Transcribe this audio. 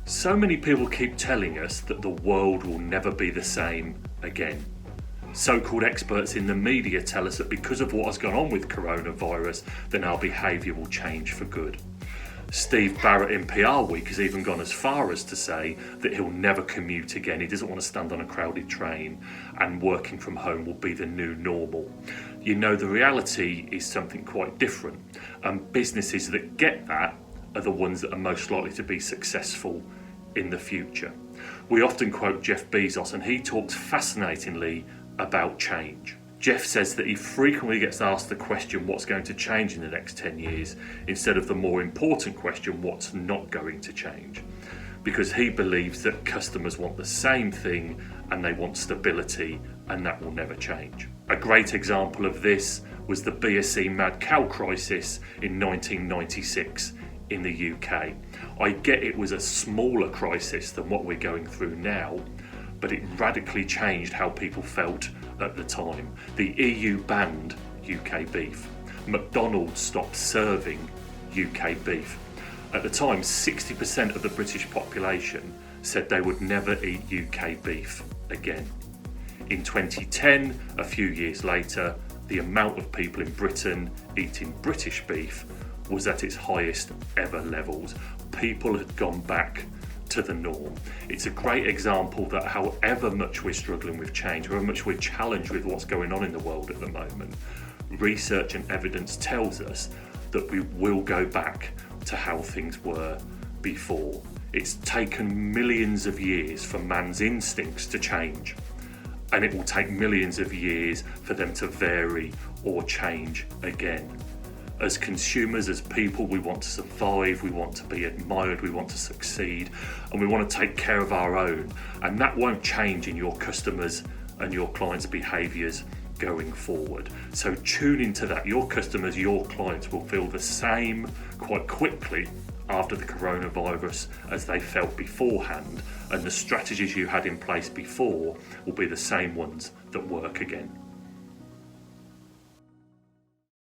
So many people keep telling us that the world will never be the same again. So-called experts in the media tell us that because of what has gone on with coronavirus, then our behaviour will change for good. Steve Barrett in PR Week has even gone as far as to say that he'll never commute again. He doesn't want to stand on a crowded train, and working from home will be the new normal. You know, the reality is something quite different, and businesses that get that are the ones that are most likely to be successful in the future. We often quote Jeff Bezos, and he talks fascinatingly about change. Jeff says that he frequently gets asked the question, what's going to change in the next 10 years, instead of the more important question, what's not going to change? Because he believes that customers want the same thing and they want stability, and that will never change. A great example of this was the BSE Mad Cow crisis in 1996 in the UK. I get it was a smaller crisis than what we're going through now, but it radically changed how people felt at the time. The EU banned UK beef. McDonald's stopped serving UK beef. At the time, 60% of the British population said they would never eat UK beef again. In 2010, a few years later, the amount of people in Britain eating British beef was at its highest ever levels. People had gone back to the norm. It's a great example that however much we're struggling with change, however much we're challenged with what's going on in the world at the moment, research and evidence tells us that we will go back to how things were before. It's taken millions of years for man's instincts to change, and it will take millions of years for them to vary or change again. As consumers, as people, we want to survive, we want to be admired, we want to succeed, and we want to take care of our own. And that won't change in your customers and your clients' behaviours going forward. So tune into that. Your customers, your clients will feel the same quite quickly after the coronavirus as they felt beforehand, and the strategies you had in place before will be the same ones that work again.